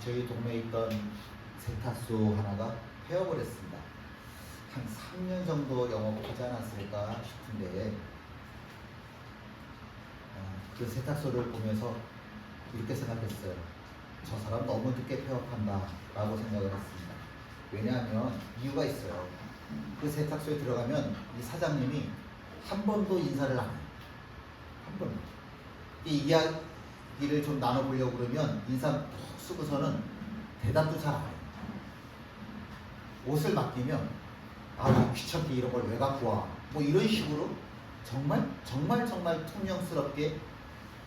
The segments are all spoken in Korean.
저희 동네에 있던 세탁소 하나가 폐업을 했습니다. 한 3년 정도 영업하지 않았을까 싶은데 그 세탁소를 보면서 이렇게 생각했어요. 저 사람 너무 늦게 폐업한다 라고 생각을 했습니다. 왜냐하면 이유가 있어요. 그 세탁소에 들어가면 이 사장님이 한 번도 인사를 안 해요. 한 번도. 이 이야기를 좀 나눠보려고 그러면 인사 푹 쓰고서는 대답도 잘 안 해요. 옷을 맡기면 귀찮게 이런 걸 왜 갖고 와? 뭐 이런 식으로 정말 통념스럽게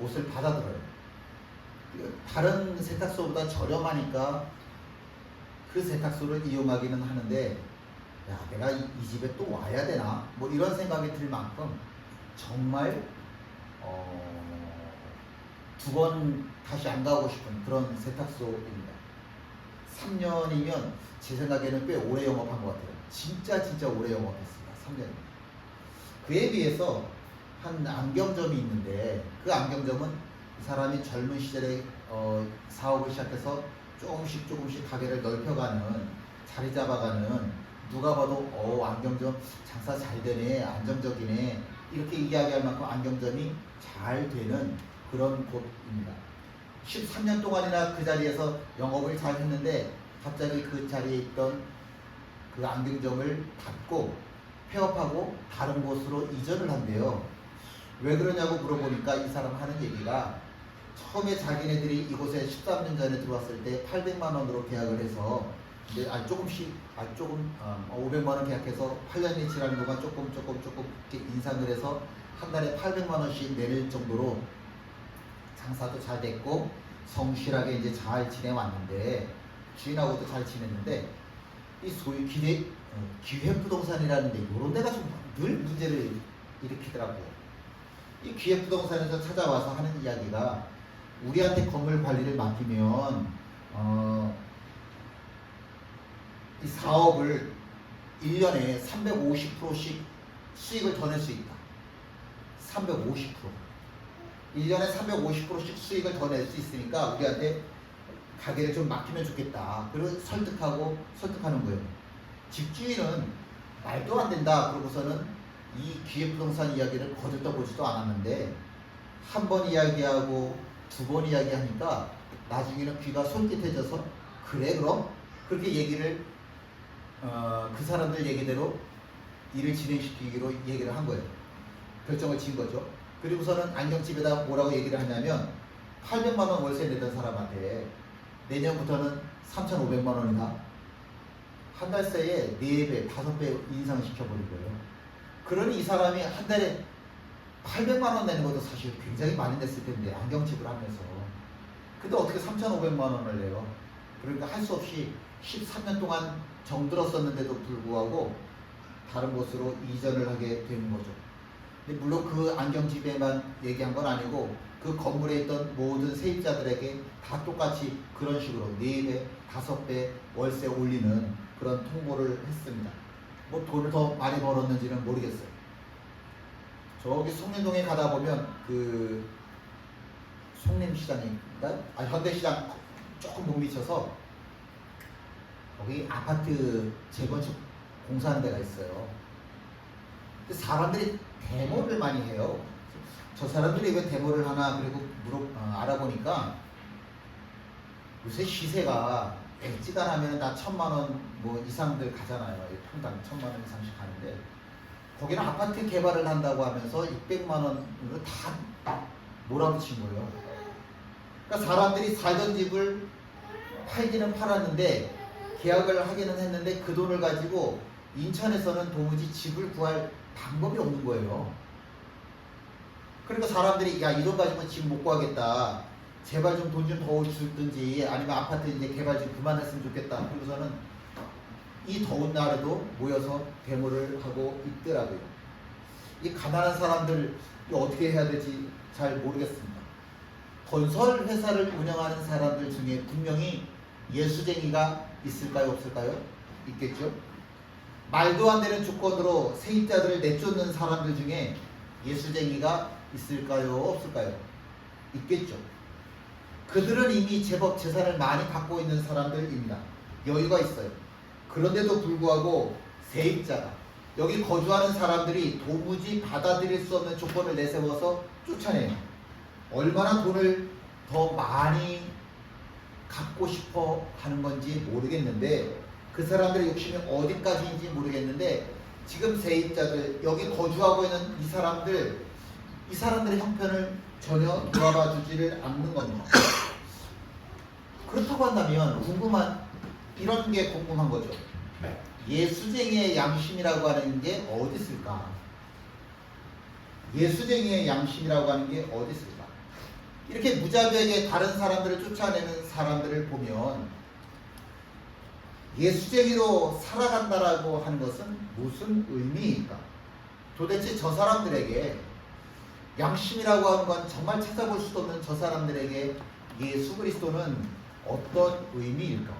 옷을 받아들어요. 다른 세탁소보다 저렴하니까 그 세탁소를 이용하기는 하는데 내가 이 집에 또 와야 되나? 뭐 이런 생각이 들 만큼 정말 두 번 다시 안 가고 싶은 그런 세탁소입니다. 3년이면 제 생각에는 꽤 오래 영업한 것 같아요. 진짜 오래 영업했습니다. 3년. 그에 비해서 한 안경점이 있는데 그 안경점은 이 사람이 젊은 시절에 사업을 시작해서 조금씩 가게를 넓혀가는, 자리 잡아가는, 누가 봐도 안경점 장사 잘 되네, 안정적이네 이렇게 이야기할 만큼 안경점이 잘 되는 그런 곳입니다. 13년 동안이나 그 자리에서 영업을 잘 했는데 갑자기 그 자리에 있던 그 안경점을 닫고 폐업하고 다른 곳으로 이전을 한대요. 왜 그러냐고 물어보니까 이 사람 하는 얘기가 처음에 자기네들이 이곳에 13년 전에 들어왔을 때 800만 원으로 계약을 해서 이제 500만 원 계약해서 8년이 지나는 동안 조금 이렇게 인상을 해서 한 달에 800만 원씩 내릴 정도로 장사도 잘 됐고 성실하게 이제 잘 지내왔는데 주인하고도 잘 지냈는데 이 소위 기획부동산이라는 데 이런 데가 좀 늘 문제를 일으키더라고요. 이 기획부동산에서 찾아와서 하는 이야기가 우리한테 건물 관리를 맡기면 이 사업을 1년에 350%씩 수익을 더 낼 수 있다. 350%. 1년에 350%씩 수익을 더 낼 수 있으니까 우리한테 가게를 좀 맡기면 좋겠다. 그리고 설득하는 거예요. 집주인은 말도 안 된다. 그러고서는 이 기획부동산 이야기를 거들떠보지도 않았는데 한 번 이야기하고 두 번 이야기하니까 나중에는 귀가 솔깃해져서 그래 그럼 그렇게 얘기를 그 사람들 얘기대로 일을 진행시키기로 얘기를 한 거예요. 결정을 지은 거죠. 그리고서는 안경집에다 뭐라고 얘기를 하냐면 800만 원 월세 내던 사람한테 내년부터는 3,500만 원이다. 한 달 새에 4배, 5배 인상시켜버린 거예요. 그러니 이 사람이 한 달에 800만 원 내는 것도 사실 굉장히 많이 냈을 텐데 안경집을 하면서. 근데 어떻게 3,500만 원을 내요? 그러니까 할 수 없이 13년 동안 정들었었는데도 불구하고 다른 곳으로 이전을 하게 되는 거죠. 근데 물론 그 안경집에만 얘기한 건 아니고 그 건물에 있던 모든 세입자들에게 다 똑같이 그런 식으로 4배, 5배 월세 올리는 그런 통보를 했습니다. 뭐 돈을 더 많이 벌었는지는 모르겠어요. 저기 송림동에 가다 보면 그 송림시장인가? 현대시장 조금 못 미쳐서 거기 아파트 재건축 공사하는 데가 있어요. 근데 사람들이 데모를 많이 해요. 저 사람들이 왜 데모를 하나 그리고 알아보니까 요새 시세가 엑지간하면 다 1,000만 원 뭐 이상들 가잖아요. 평당 1,000만 원 이상씩 가는데 거기는 아파트 개발을 한다고 하면서 600만 원으로 다 몰아붙인 거예요. 그러니까 사람들이 살던 집을 팔기는 팔았는데 계약을 하기는 했는데 그 돈을 가지고 인천에서는 도무지 집을 구할 방법이 없는 거예요. 그러니까 사람들이 이 돈 가지고 집 못 구하겠다. 제발 좀 돈 좀 더 주든지 아니면 아파트 이제 개발 좀 그만했으면 좋겠다. 그러고서는 이 더운 날에도 모여서 데모를 하고 있더라고요. 이 가난한 사람들 어떻게 해야 될지 잘 모르겠습니다. 건설 회사를 운영하는 사람들 중에 분명히 예수쟁이가 있을까요? 없을까요? 있겠죠? 말도 안 되는 조건으로 세입자들을 내쫓는 사람들 중에 예수쟁이가 있을까요? 없을까요? 있겠죠. 그들은 이미 제법 재산을 많이 갖고 있는 사람들입니다. 여유가 있어요. 그런데도 불구하고 세입자가 여기 거주하는 사람들이 도무지 받아들일 수 없는 조건을 내세워서 쫓아내요. 얼마나 돈을 더 많이 갖고 싶어 하는 건지 모르겠는데, 그 사람들의 욕심이 어디까지인지 모르겠는데, 지금 세입자들, 여기 거주하고 있는 이 사람들의 형편을 전혀 돌아봐 주지를 않는 겁니다. 그렇다고 한다면 이런 게 궁금한 거죠. 예수쟁이의 양심이라고 하는 게 어디 있을까? 예수쟁이의 양심이라고 하는 게 어디 있을까? 이렇게 무자비하게 다른 사람들을 쫓아내는 사람들을 보면 예수쟁이로 살아간다라고 하는 것은 무슨 의미일까? 도대체 저 사람들에게 양심이라고 하는 건 정말 찾아볼 수도 없는 저 사람들에게 예수 그리스도는 어떤 의미일까?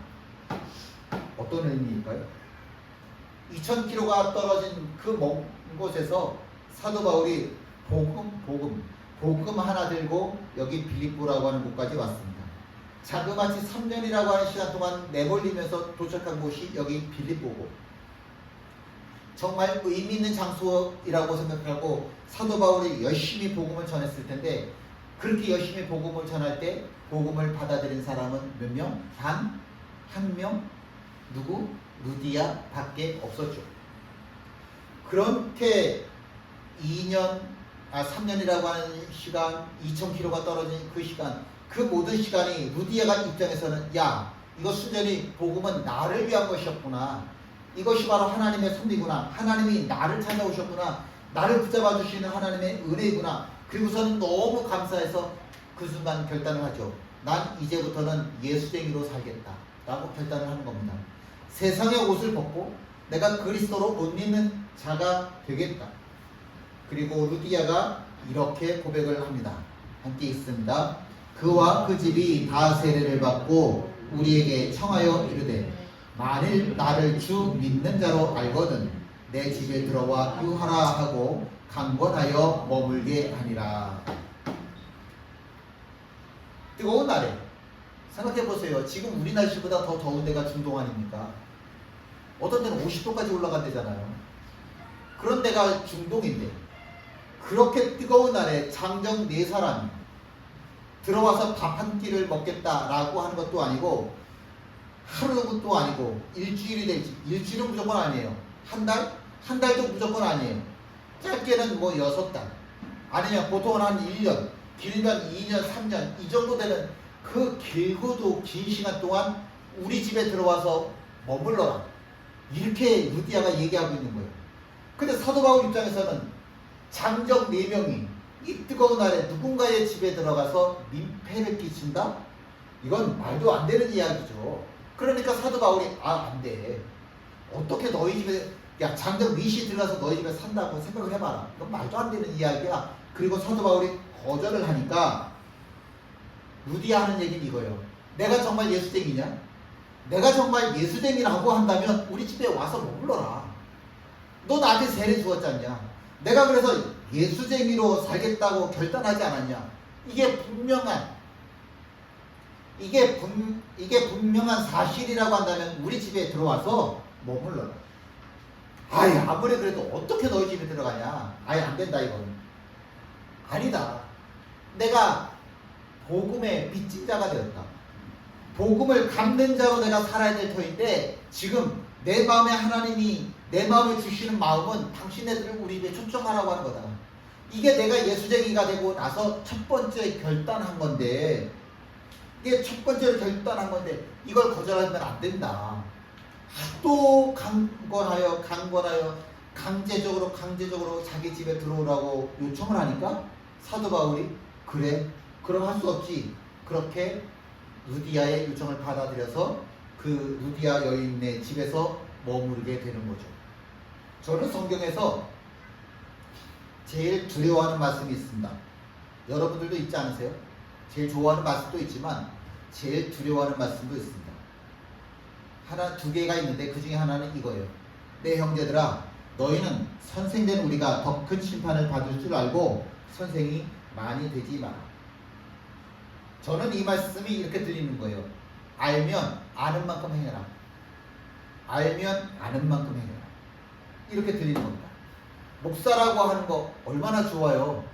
어떤 의미일까요? 2000km가 떨어진 그 먼 곳에서 사도 바울이 복음 하나 들고 여기 빌립보라고 하는 곳까지 왔습니다. 자그마치 3년이라고 하는 시간 동안 내몰리면서 도착한 곳이 여기 빌립보고, 정말 의미 있는 장소이라고 생각하고 사도 바울이 열심히 복음을 전했을 텐데, 그렇게 열심히 복음을 전할 때 복음을 받아들인 사람은 몇 명? 단 한 명? 누구? 루디아 밖에 없었죠. 그렇게 3년이라고 하는 시간, 2000km가 떨어진 그 시간, 그 모든 시간이 루디아가 입장에서는, 야, 이거 순전히 복음은 나를 위한 것이었구나. 이것이 바로 하나님의 섭리구나. 하나님이 나를 찾아오셨구나. 나를 붙잡아 주시는 하나님의 은혜구나. 그리고서는 너무 감사해서 그 순간 결단을 하죠. 난 이제부터는 예수쟁이로 살겠다 라고 결단을 하는 겁니다. 세상의 옷을 벗고 내가 그리스도로 옷 입는 자가 되겠다. 그리고 루디아가 이렇게 고백을 합니다. 함께 있습니다. 그와 그 집이 다 세례를 받고 우리에게 청하여 이르되, 만일 나를 주 믿는 자로 알거든 내 집에 들어와 유하라 하고 강권하여 머물게 하니라. 뜨거운 날에 생각해보세요. 지금 우리 날씨보다 더 더운 데가 중동 아닙니까? 어떤 데는 50도까지 올라간대잖아요. 그런 데가 중동인데, 그렇게 뜨거운 날에 장정 4사람이 들어와서 밥 한 끼를 먹겠다라고 하는 것도 아니고, 하루도 아니고, 일주일이 될지, 일주일은 무조건 아니에요. 한 달? 한 달도 무조건 아니에요. 짧게는 6달, 아니면 보통은 한 1년, 길면 2년, 3년 이 정도 되는 그 길고도 긴 시간 동안 우리 집에 들어와서 머물러라, 이렇게 루디아가 얘기하고 있는 거예요. 근데 사도 바울 입장에서는 장정 4명이 이 뜨거운 날에 누군가의 집에 들어가서 민폐를 끼친다? 이건 말도 안 되는 이야기죠. 그러니까 사도 바울이 안 돼. 어떻게 너희 집에, 야, 장정 윗이 들어가서 너희 집에 산다고 생각을 해봐라. 이건 말도 안 되는 이야기야. 그리고 사도 바울이 거절을 하니까 루디아 하는 얘기는 이거예요. 내가 정말 예수쟁이냐? 내가 정말 예수쟁이라고 한다면 우리 집에 와서 머물러라. 너 나한테 세례 주었지 않냐? 내가 그래서 예수쟁이로 살겠다고 결단하지 않았냐? 이게 분명한 사실이라고 한다면 우리 집에 들어와서 머물러라. 아무리 그래도 어떻게 너희 집에 들어가냐? 안 된다 이건. 아니다. 내가 복음의 빚진 자가 되었다. 복음을 갚는 자로 내가 살아야 될 터인데, 지금 내 마음에 하나님이 내 마음에 주시는 마음은 당신네들을 우리 집에 초청하라고 하는 거다. 이게 내가 예수쟁이가 되고 나서 첫 번째 결단한 건데, 이게 첫 번째로 결단한 건데 이걸 거절하면 안 된다. 또 강권하여 강제적으로 자기 집에 들어오라고 요청을 하니까 사도 바울이 그래, 그럼 할 수 없지. 그렇게 루디아의 요청을 받아들여서 그 루디아 여인의 집에서 머무르게 되는 거죠. 저는 성경에서 제일 두려워하는 말씀이 있습니다. 여러분들도 있지 않으세요? 제일 좋아하는 말씀도 있지만 제일 두려워하는 말씀도 있습니다. 두 개가 있는데 그 중에 하나는 이거예요. 내 형제들아, 너희는 선생된 우리가 더 큰 심판을 받을 줄 알고 선생이 많이 되지 마라. 저는 이 말씀이 이렇게 들리는 거예요. 알면 아는 만큼 행해라. 알면 아는 만큼 행해라. 이렇게 들리는 겁니다. 목사라고 하는 거 얼마나 좋아요.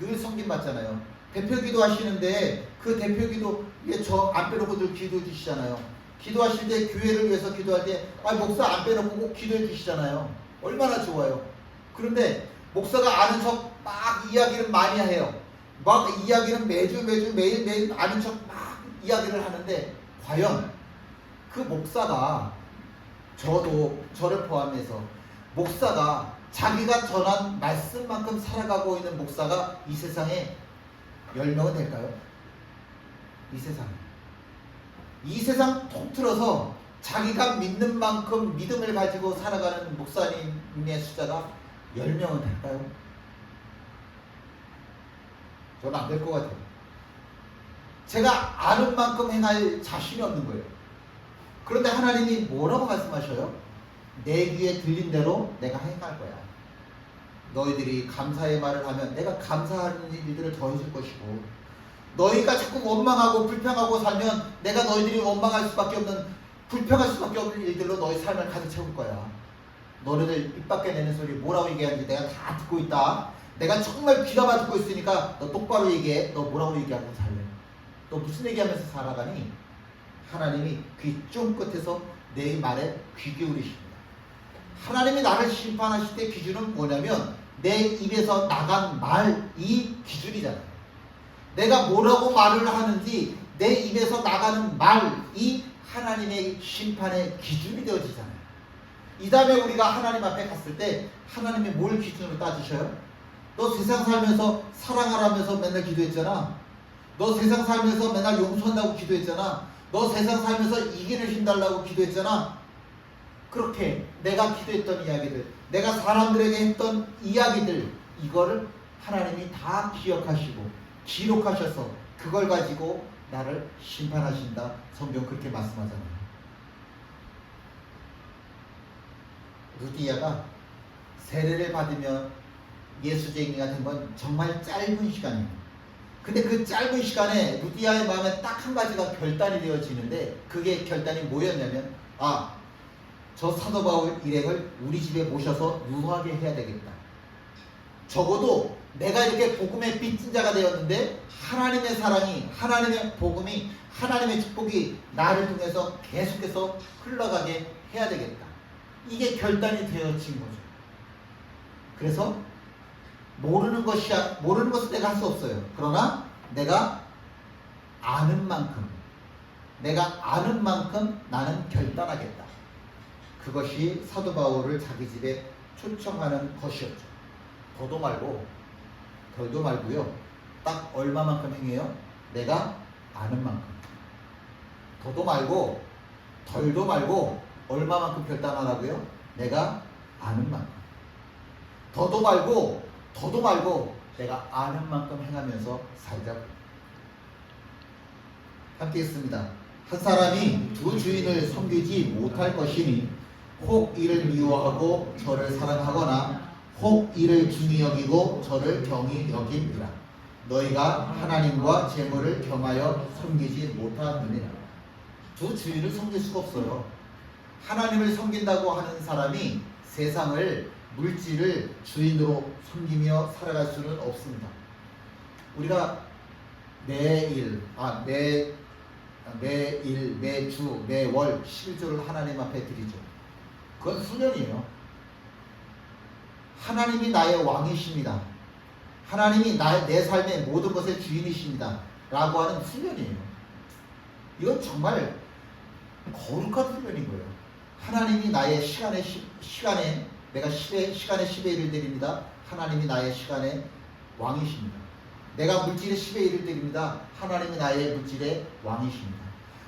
늘 섬김 받잖아요. 대표기도 하시는데 그 대표기도 저 안 빼놓고 늘 기도해 주시잖아요. 기도하실 때 교회를 위해서 기도할 때 목사 안 빼놓고 꼭 기도해 주시잖아요. 얼마나 좋아요. 그런데 목사가 아는 척 막 이야기를 많이 해요. 막 이야기는 매주 매일 아는 척 막 이야기를 하는데 과연 그 목사가 저를 포함해서 목사가 자기가 전한 말씀만큼 살아가고 있는 목사가 이 세상에 10명은 될까요? 이 세상 통틀어서 자기가 믿는 만큼 믿음을 가지고 살아가는 목사님의 숫자가 10명은 될까요? 저는 안 될 것 같아요. 제가 아는 만큼 행할 자신이 없는 거예요. 그런데 하나님이 뭐라고 말씀하셔요? 내 귀에 들린 대로 내가 행할 거야. 너희들이 감사의 말을 하면 내가 감사하는 일들을 더 해줄 것이고, 너희가 자꾸 원망하고 불평하고 살면 내가 너희들이 원망할 수밖에 없는, 불평할 수밖에 없는 일들로 너희 삶을 가득 채울 거야. 너희들 입 밖에 내는 소리 뭐라고 얘기하는지 내가 다 듣고 있다. 내가 정말 귀담아 듣고 있으니까 너 똑바로 얘기해. 너 뭐라고 얘기하고 살래? 너 무슨 얘기하면서 살아가니? 하나님이 귀 쫑긋해서 내 말에 귀 기울이십니다. 하나님이 나를 심판하실 때 기준은 뭐냐면 내 입에서 나간 말이 기준이잖아요. 내가 뭐라고 말을 하는지 내 입에서 나가는 말이 하나님의 심판의 기준이 되어지잖아요. 이 다음에 우리가 하나님 앞에 갔을 때 하나님이 뭘 기준으로 따지셔요? 너 세상 살면서 사랑하라면서 맨날 기도했잖아. 너 세상 살면서 맨날 용서한다고 기도했잖아. 너 세상 살면서 이기는 힘 달라고 기도했잖아. 그렇게 내가 기도했던 이야기들, 내가 사람들에게 했던 이야기들, 이거를 하나님이 다 기억하시고 기록하셔서 그걸 가지고 나를 심판하신다. 성경 그렇게 말씀하잖아요. 루디아가 세례를 받으며 예수쟁이가 된 건 정말 짧은 시간이에요. 근데 그 짧은 시간에 루디아의 마음에 딱 한 가지가 결단이 되어지는데, 그게 결단이 뭐였냐면 저 사도 바울 일행을 우리 집에 모셔서 유하게 해야 되겠다. 적어도 내가 이렇게 복음의 빚진 자가 되었는데 하나님의 사랑이, 하나님의 복음이, 하나님의 축복이 나를 통해서 계속해서 흘러가게 해야 되겠다. 이게 결단이 되어진 거죠. 그래서 모르는 것은 내가 할 수 없어요. 그러나 내가 아는 만큼 나는 결단하겠다. 그것이 사도 바울을 자기 집에 초청하는 것이었죠. 더도 말고 덜도 말고요. 딱 얼마만큼 행해요? 내가 아는 만큼. 더도 말고 덜도 말고 얼마만큼 결단하라고요? 내가 아는 만큼. 더도 말고 내가 아는 만큼 행하면서 살자고. 함께 있습니다. 한 사람이 두 주인을 섬기지 못할 것이니 혹 이를 미워하고 저를 사랑하거나 혹 이를 중히 여기고 저를 경히 여깁니다. 너희가 하나님과 재물을 겸하여 섬기지 못하느니라. 두 주인을 섬길 수가 없어요. 하나님을 섬긴다고 하는 사람이 세상을, 물질을 주인으로 섬기며 살아갈 수는 없습니다. 우리가 매일, 매주, 매월 11조를 하나님 앞에 드리죠. 그건 수련이에요. 하나님이 나의 왕이십니다. 하나님이 내 삶의 모든 것의 주인이십니다. 라고 하는 수련이에요. 이건 정말 거룩한 수련인 거예요. 하나님이 나의 시간에 내가 시간에 10의 1을 드립니다. 하나님이 나의 시간의 왕이십니다. 내가 물질의 10의 1을 드립니다. 하나님이 나의 물질의 왕이십니다.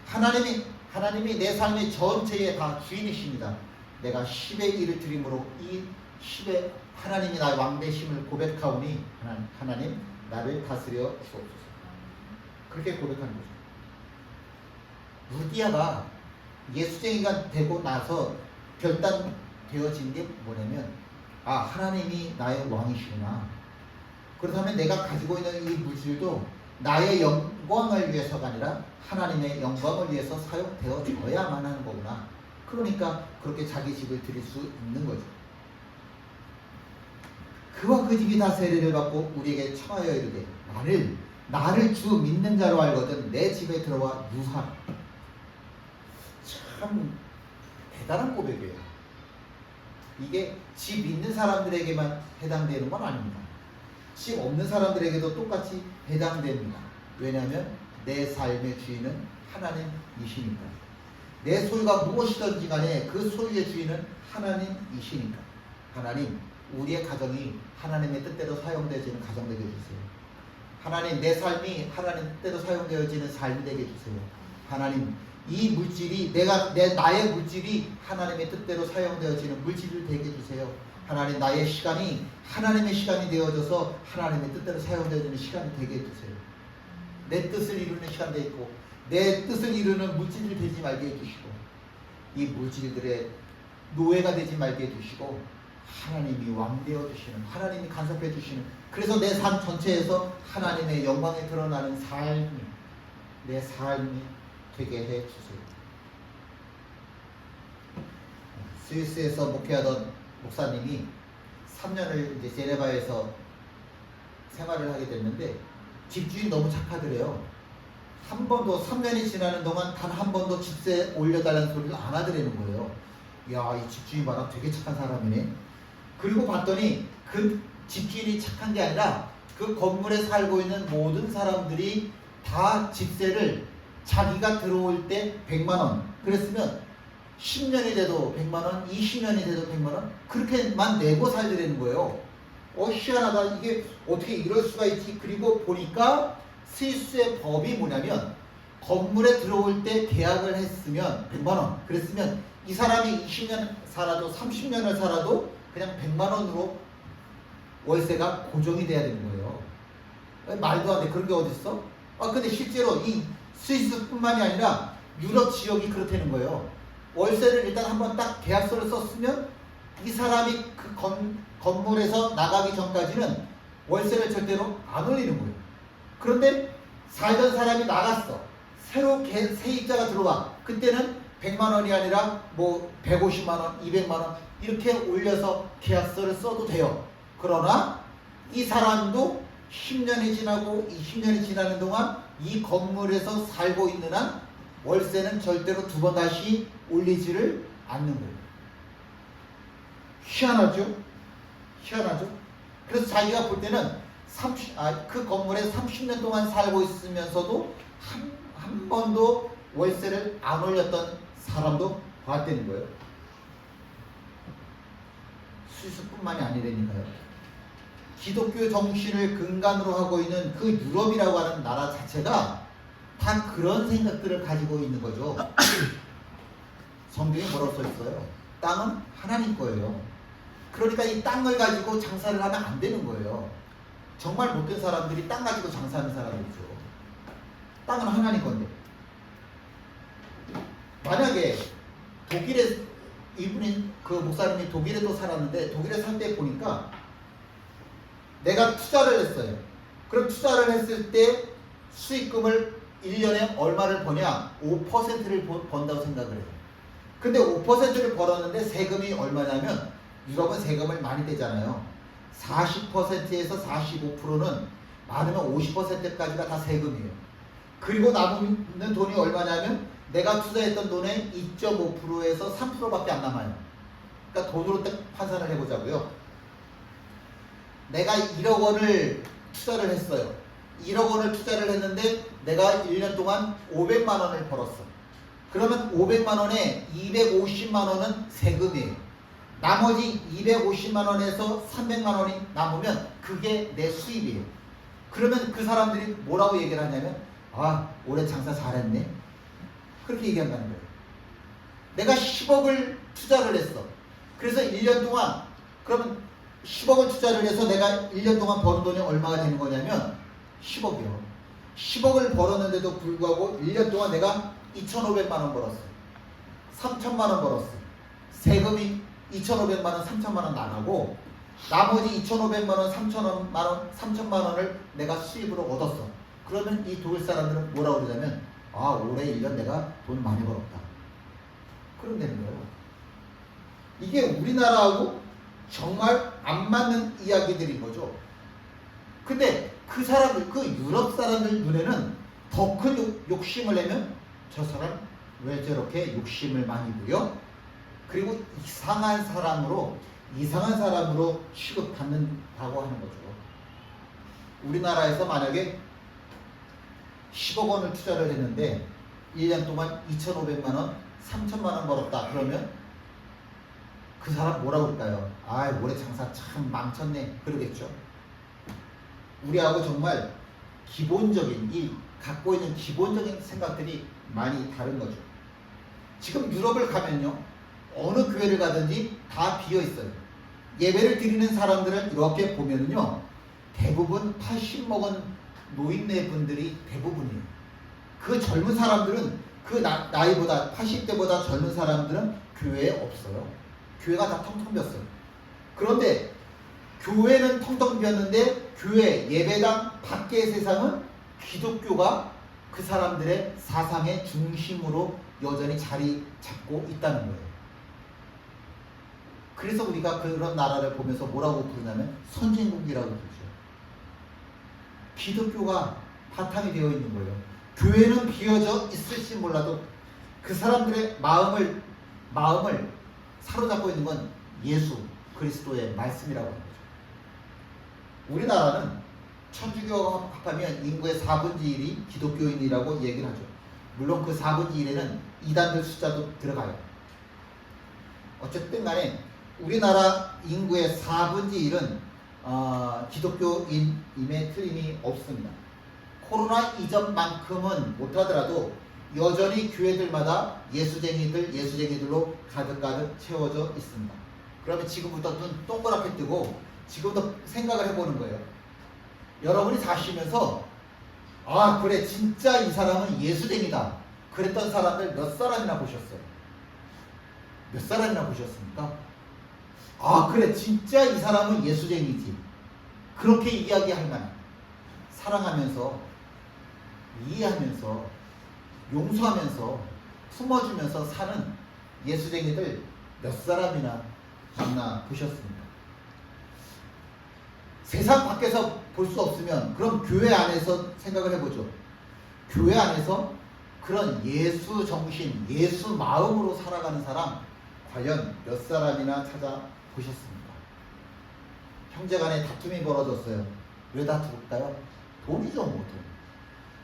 하나님이 내 삶의 전체에 다 주인이십니다. 내가 10의 1을 드림으로 이 10의 하나님이 나의 왕되심을 고백하오니 하나님 나를 다스려 주옵소서. 그렇게 고백하는 거죠. 루디아가 예수쟁이가 되고 나서 결단되어진 게 뭐냐면 하나님이 나의 왕이시구나. 그렇다면 내가 가지고 있는 이 물질도 나의 영광을 위해서가 아니라 하나님의 영광을 위해서 사용되어져야만 하는 거구나. 그러니까 그렇게 자기 집을 드릴 수 있는 거죠. 그와 그 집이 다 세례를 받고 우리에게 청하여 이르되 나를 주 믿는 자로 알거든 내 집에 들어와 유하라. 참 대단한 고백이에요. 이게 집 있는 사람들에게만 해당되는 건 아닙니다. 집 없는 사람들에게도 똑같이 해당됩니다. 왜냐하면 내 삶의 주인은 하나님이시니까. 내 소유가 무엇이든지 간에 그 소유의 주인은 하나님이시니까. 하나님, 우리의 가정이 하나님의 뜻대로 사용되어지는 가정 되게 해주세요. 하나님, 내 삶이 하나님 뜻대로 사용되어지는 삶이 되게 해주세요. 하나님, 이 물질이 나의 물질이 하나님의 뜻대로 사용되어지는 물질을 되게 해주세요. 하나님, 나의 시간이 하나님의 시간이 되어져서 하나님의 뜻대로 사용되어지는 시간이 되게 해주세요. 내 뜻을 이루는 시간도 있고 내 뜻을 이루는 물질이 되지 말게 해주시고 이 물질들의 노예가 되지 말게 해주시고 하나님이 왕되어 주시는, 하나님이 간섭해 주시는, 그래서 내 삶 전체에서 하나님의 영광이 드러나는 삶이 내 삶이 되게 해 주세요. 스위스에서 목회하던 목사님이 3년을 이제 제네바에서 생활을 하게 됐는데 집주인이 너무 착하더래요. 한 번도 3년이 지나는 동안 단 한 번도 집세 올려달라는 소리를 안 하더라는 거예요. 이야, 이 집주인 봐라, 되게 착한 사람이네. 그리고 봤더니 그 집주인이 착한 게 아니라 그 건물에 살고 있는 모든 사람들이 다 집세를 자기가 들어올 때 100만 원 그랬으면 10년이 돼도 100만 원, 20년이 돼도 100만 원 그렇게만 내고 살더라는 거예요. 희한하다. 이게 어떻게 이럴 수가 있지? 그리고 보니까 스위스의 법이 뭐냐면 건물에 들어올 때 계약을 했으면 100만 원 그랬으면 이 사람이 20년 살아도 30년을 살아도 그냥 100만 원으로 월세가 고정이 돼야 되는 거예요. 말도 안 돼. 그런 게 어딨어? 근데 실제로 이 스위스뿐만이 아니라 유럽 지역이 그렇다는 거예요. 월세를 일단 한번 딱 계약서를 썼으면 이 사람이 그 건물에서 나가기 전까지는 월세를 절대로 안 올리는 거예요. 그런데 살던 사람이 나갔어. 새로 세입자가 들어와. 그때는 100만 원이 아니라 뭐 150만 원, 200만 원 이렇게 올려서 계약서를 써도 돼요. 그러나 이 사람도 10년이 지나고 20년이 지나는 동안 이 건물에서 살고 있는 한 월세는 절대로 두 번 다시 올리지를 않는 거예요. 희한하죠? 희한하죠? 그래서 자기가 볼 때는 그 건물에 30년 동안 살고 있으면서도 한 번도 월세를 안 올렸던 사람도 봤다는 거예요. 스위스뿐만이 아니라니까요. 기독교 정신을 근간으로 하고 있는 그 유럽이라고 하는 나라 자체가 다 그런 생각들을 가지고 있는 거죠. 성경에 뭐라고 써 있어요? 땅은 하나님 거예요. 그러니까 이 땅을 가지고 장사를 하면 안 되는 거예요. 정말 못된 사람들이 땅 가지고 장사하는 사람이죠. 땅은 하나님 건데. 만약에 독일에 이분이 그 목사님이 독일에 또 살았는데 독일에 살 때 보니까 내가 투자를 했어요. 그럼 투자를 했을 때 수익금을 1년에 얼마를 버냐? 5%를 번다고 생각을 해요. 근데 5%를 벌었는데 세금이 얼마냐면 유럽은 세금을 많이 떼잖아요. 40%에서 45%는 많으면 50%까지가 다 세금이에요. 그리고 남는 돈이 얼마냐면 내가 투자했던 돈의 2.5%에서 3%밖에 안 남아요. 그러니까 돈으로 딱 환산을 해보자고요. 내가 1억 원을 투자를 했어요. 1억 원을 투자를 했는데 내가 1년 동안 500만 원을 벌었어. 그러면 500만 원에 250만 원은 세금이에요. 나머지 250만 원에서 300만 원이 남으면 그게 내 수입이에요. 그러면 그 사람들이 뭐라고 얘기를 하냐면 올해 장사 잘했네. 그렇게 얘기한다는 거예요. 내가 10억을 투자를 했어. 그래서 1년 동안 그러면 10억을 투자를 해서 내가 1년 동안 버는 돈이 얼마가 되는 거냐면 10억이요. 10억을 벌었는데도 불구하고 1년 동안 내가 2,500만 원 벌었어. 3,000만 원 벌었어. 세금이 2,500만 원, 3,000만 원 나가고 나머지 2,500만 원, 3,000만 원을 내가 수입으로 얻었어. 그러면 이 독일 사람들은 뭐라고 그러냐면 아 올해 1년 내가 돈 많이 벌었다. 그럼 되는 거예요. 이게 우리나라하고 정말 안 맞는 이야기들인 거죠. 근데 그 사람들, 그 유럽 사람들 눈에는 더 큰 욕심을 내면 저 사람 왜 저렇게 욕심을 많이 부려? 그리고 이상한 사람으로 취급받는다고 하는 거죠. 우리나라에서 만약에 10억 원을 투자를 했는데 1년 동안 2,500만 원, 3,000만 원 벌었다. 그러면 그 사람 뭐라고 그럴까요? 아, 올해 장사 참 망쳤네. 그러겠죠. 우리하고 정말 기본적인 갖고 있는 기본적인 생각들이 많이 다른 거죠. 지금 유럽을 가면요, 어느 교회를 가든지 다 비어 있어요. 예배를 드리는 사람들을 이렇게 보면요, 대부분 80 먹은 노인네 분들이 대부분이에요. 그 젊은 사람들은 그 나이보다 80대보다 젊은 사람들은 교회에 없어요. 교회가 다 텅텅 비었어요. 그런데 교회는 텅텅 비었는데 교회 예배당 밖의 세상은 기독교가 그 사람들의 사상의 중심으로 여전히 자리 잡고 있다는 거예요. 그래서 우리가 그런 나라를 보면서 뭐라고 부르냐면 선진국이라고 부르죠. 기독교가 바탕이 되어 있는 거예요. 교회는 비어져 있을지 몰라도 그 사람들의 마음을 사로잡고 있는 건 예수 그리스도의 말씀이라고 하는 거죠. 우리나라는 천주교 합하면 인구의 4분의 1이 기독교인이라고 얘기를 하죠. 물론 그 4분의 1에는 이단들 숫자도 들어가요. 어쨌든 간에 우리나라 인구의 4분의 1은 기독교인임에 틀림이 없습니다. 코로나 이전만큼은 못하더라도 여전히 교회들마다 예수쟁이들로 가득가득 채워져 있습니다. 그러면 지금부터 눈 동그랗게 뜨고 지금부터 생각을 해보는 거예요. 여러분이 사시면서 아 그래 진짜 이 사람은 예수쟁이다 그랬던 사람들 몇 사람이나 보셨어요? 몇 사람이나 보셨습니까? 아 그래 진짜 이 사람은 예수쟁이지 그렇게 이야기할 만한 사랑하면서 이해하면서 용서하면서 품어주면서 사는 예수쟁이들 몇 사람이나 만나 보셨습니까? 세상 밖에서 볼 수 없으면 그럼 교회 안에서 생각을 해보죠. 교회 안에서 그런 예수 정신, 예수 마음으로 살아가는 사람 과연 몇 사람이나 찾아보셨습니까? 형제간에 다툼이 벌어졌어요. 왜 다툴까요? 돈이죠, 뭐 돈.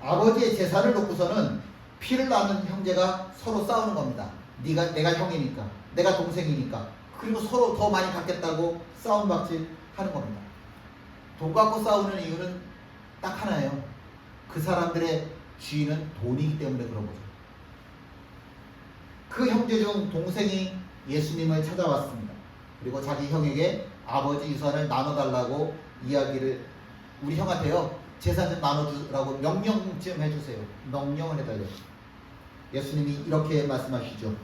아버지의 재산을 놓고서는 피를 나눈 형제가 서로 싸우는 겁니다. 내가 형이니까, 내가 동생이니까. 그리고 서로 더 많이 갖겠다고 싸움박질 하는 겁니다. 돈 갖고 싸우는 이유는 딱 하나예요. 그 사람들의 주인은 돈이기 때문에 그런 거죠. 그 형제 중 동생이 예수님을 찾아왔습니다. 그리고 자기 형에게 아버지 유산을 나눠달라고 이야기를 우리 형한테요. 재산 좀 나눠주라고 명령 좀 해주세요. 명령을 해달래요. 예수님이 이렇게 말씀하시죠.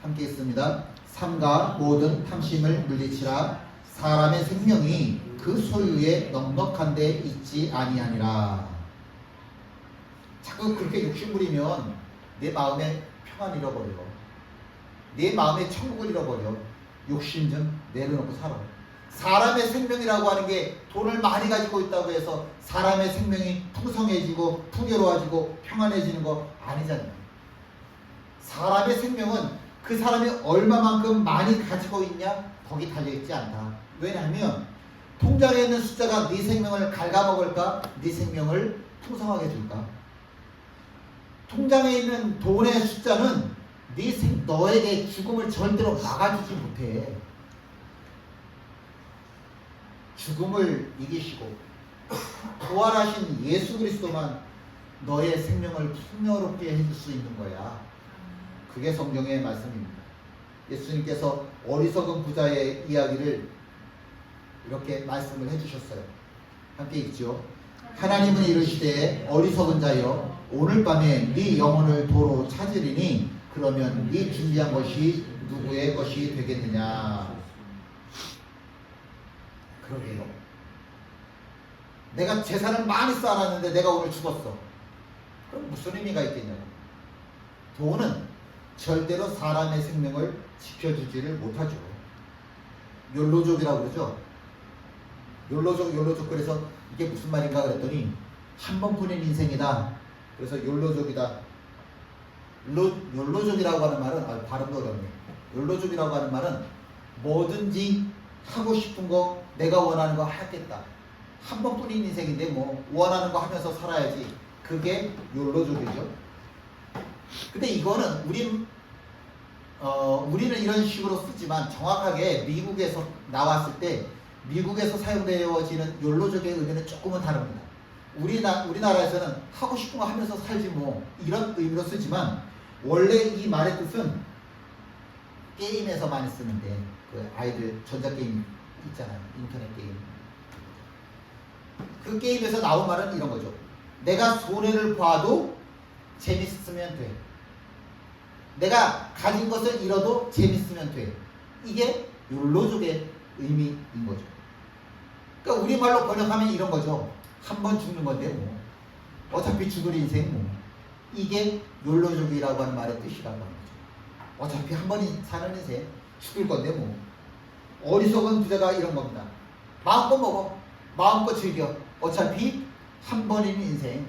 함께 있습니다. 삼가 모든 탐심을 물리치라. 사람의 생명이 그 소유에 넉넉한 데 있지 아니하니라. 자꾸 그렇게 욕심부리면 내 마음에 평안 잃어버려. 내 마음에 천국을 잃어버려. 욕심 좀 내려놓고 살아. 사람의 생명이라고 하는 게 돈을 많이 가지고 있다고 해서 사람의 생명이 풍성해지고 풍요로워지고 평안해지는 거 아니잖아요. 사람의 생명은 그 사람이 얼마만큼 많이 가지고 있냐 거기 달려있지 않다. 왜냐하면 통장에 있는 숫자가 네 생명을 갉아먹을까? 네 생명을 풍성하게 해줄까? 통장에 있는 돈의 숫자는 너에게 죽음을 절대로 막아주지 못해. 죽음을 이기시고 부활하신 예수 그리스도만 너의 생명을 풍요롭게 해줄 수 있는 거야. 그게 성경의 말씀입니다. 예수님께서 어리석은 부자의 이야기를 이렇게 말씀을 해주셨어요. 함께 읽죠. 하나님은 이르시되 어리석은 자여 오늘 밤에 네 영혼을 도로 찾으리니 그러면 네 준비한 것이 누구의 것이 되겠느냐. 그러게요. 내가 재산을 많이 쌓아놨는데 내가 오늘 죽었어. 그럼 무슨 의미가 있겠냐고. 돈은 절대로 사람의 생명을 지켜주지를 못하죠. 욜로족이라고 그러죠. 욜로족. 그래서 이게 무슨 말인가 그랬더니 한 번뿐인 인생이다. 그래서 욜로족이다. 욜로족이라고 하는 말은 발음도 어렵네. 욜로족이라고 하는 말은 뭐든지 하고 싶은 거, 내가 원하는 거 하겠다. 한 번뿐인 인생인데 뭐 원하는 거 하면서 살아야지. 그게 욜로족이죠. 근데 이거는 우리는 이런 식으로 쓰지만 정확하게 미국에서 나왔을 때 미국에서 사용되어지는 욜로족의 의미는 조금은 다릅니다. 우리나라에서는 하고 싶은 거 하면서 살지 뭐 이런 의미로 쓰지만 원래 이 말의 뜻은 게임에서 많이 쓰는데 그 아이들 전자게임 있잖아요. 인터넷 게임. 그 게임에서 나온 말은 이런 거죠. 내가 손해를 봐도 재밌으면 돼. 내가 가진 것을 잃어도 재밌으면 돼. 이게 욜로족의 의미인 거죠. 그러니까 우리말로 번역하면 이런 거죠. 한 번 죽는 건데 뭐 어차피 죽을 인생 뭐 이게 욜로족이라고 하는 말의 뜻이라고 하는 거죠. 어차피 한 번 사는 인생 죽을 건데 뭐 어리석은 부자가 이런 겁니다. 마음껏 먹어, 마음껏 즐겨. 어차피 한 번인 인생.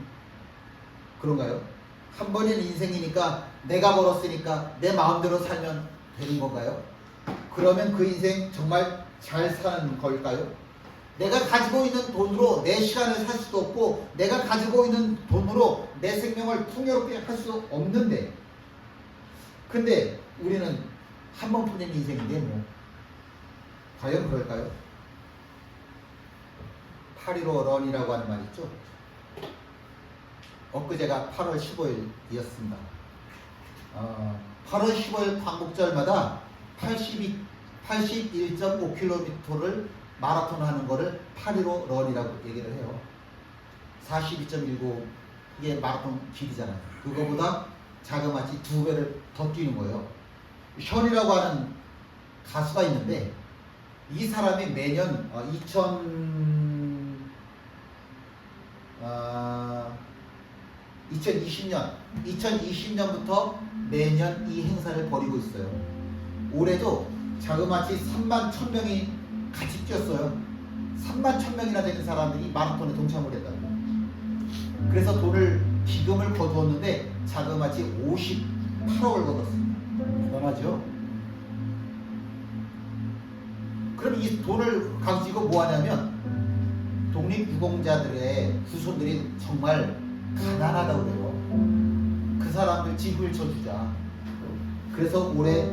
그런가요? 한 번인 인생이니까 내가 벌었으니까 내 마음대로 살면 되는 건가요? 그러면 그 인생 정말 잘 사는 걸까요? 내가 가지고 있는 돈으로 내 시간을 살 수도 없고 내가 가지고 있는 돈으로 내 생명을 풍요롭게 할 수 없는데 근데 우리는 한 번뿐인 인생인데 뭐 과연 그럴까요? 8.15 런이라고 하는 말 있죠? 엊그제가 8월 15일이었습니다. 8월 15일 광복절마다 81.5km를 마라톤 하는 거를 8.15 런이라고 얘기를 해요. 42.19 이게 마라톤 길이잖아요. 그거보다 자그마치 2배를 더 뛰는 거예요. 션이라고 하는 가수가 있는데 이 사람이 매년 2020년부터 매년 이 행사를 벌이고 있어요. 올해도 자그마치 31,000명이 같이 뛰었어요. 31,000명이나 되는 사람들이 마라톤에 동참을 했다고. 그래서 기금을 거두었는데 자그마치 58억을 거뒀습니다. 대단하죠? 그럼 이 돈을 가지고 뭐 하냐면 독립유공자들의 후손들이 정말 가난하다고 그래요. 그 사람들 집을 쳐주자. 그래서 올해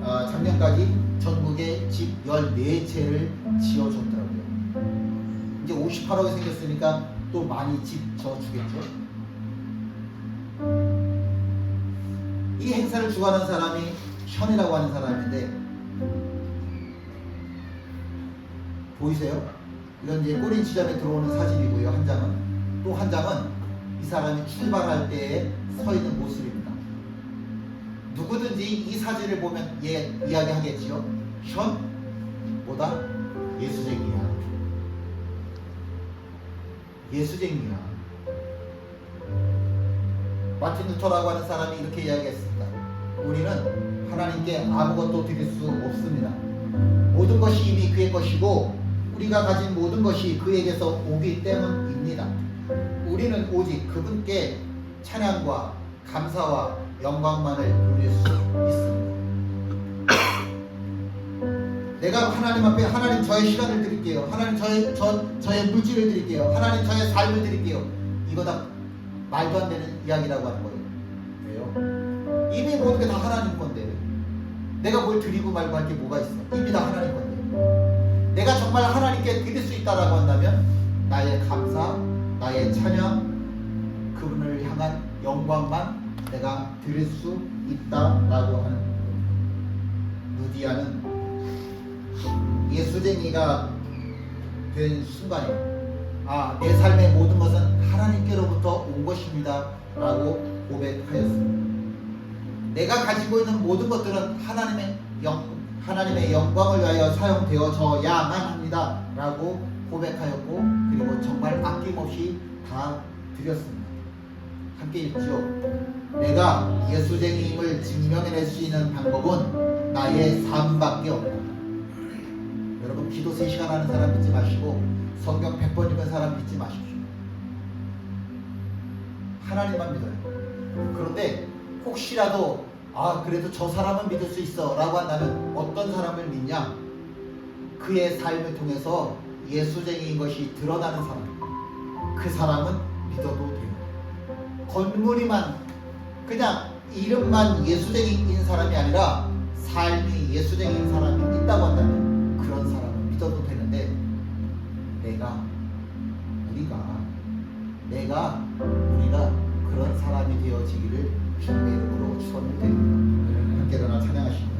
작년까지 전국에 집 14채를 지어줬더라고요. 이제 58억이 생겼으니까 또 많이 집 지어주겠죠. 이 행사를 주관하는 사람이 션이라고 하는 사람인데 보이세요? 이건 이제 꼬린 지점에 들어오는 사진이고요. 한 장은 또 한 장은 이 사람이 출발할 때에 서 있는 모습입니다. 누구든지 이 사진을 보면 이야기하겠지요. 션 뭐다? 예수쟁이야. 예수쟁이야. 마틴 루터라고 하는 사람이 이렇게 이야기했습니다. 우리는 하나님께 아무것도 드릴 수 없습니다. 모든 것이 이미 그의 것이고 우리가 가진 모든 것이 그에게서 오기 때문입니다. 우리는 오직 그분께 찬양과 감사와 영광만을 돌릴 수 있습니다. 내가 하나님 앞에 하나님 저의 시간을 드릴게요. 하나님 저의 물질을 드릴게요. 하나님 저의 삶을 드릴게요. 이거 다 말도 안 되는 이야기라고 하는 거예요. 왜요? 이미 모든 게 다 하나님 건데 내가 뭘 드리고 말고 할 게 뭐가 있어? 이미 다 하나님 건데 내가 정말 하나님께 드릴 수 있다라고 한다면 나의 감사, 나의 찬양, 그분을 향한 영광만 내가 드릴 수 있다라고 하는 루디아는 예수쟁이가 된 순간에 내 삶의 모든 것은 하나님께로부터 온 것입니다 라고 고백하였습니다. 내가 가지고 있는 모든 것들은 하나님의 영광을 위하여 사용되어져야만 합니다 라고 고백하였고 그리고 정말 아낌없이 다 드렸습니다. 함께 읽죠. 내가 예수쟁이임을 증명해낼 수 있는 방법은 나의 삶밖에 없다. 여러분 기도 3시간 하는 사람 믿지 마시고 성경 100번 읽은 사람 믿지 마십시오. 하나님만 믿어요. 그런데 혹시라도 그래도 저 사람은 믿을 수 있어 라고 한다면 어떤 사람을 믿냐? 그의 삶을 통해서 예수쟁이인 것이 드러나는 사람, 그 사람은 믿어도 돼요. 건물이만 그냥 이름만 예수쟁이인 사람이 아니라 삶이 예수쟁이인 사람이 있다고 한다면 그런 사람은 믿어도 되는데 우리가 그런 사람이 되어지기를 주님의 이름으로 축원드립니다. 함께 일어나 찬양하십니다.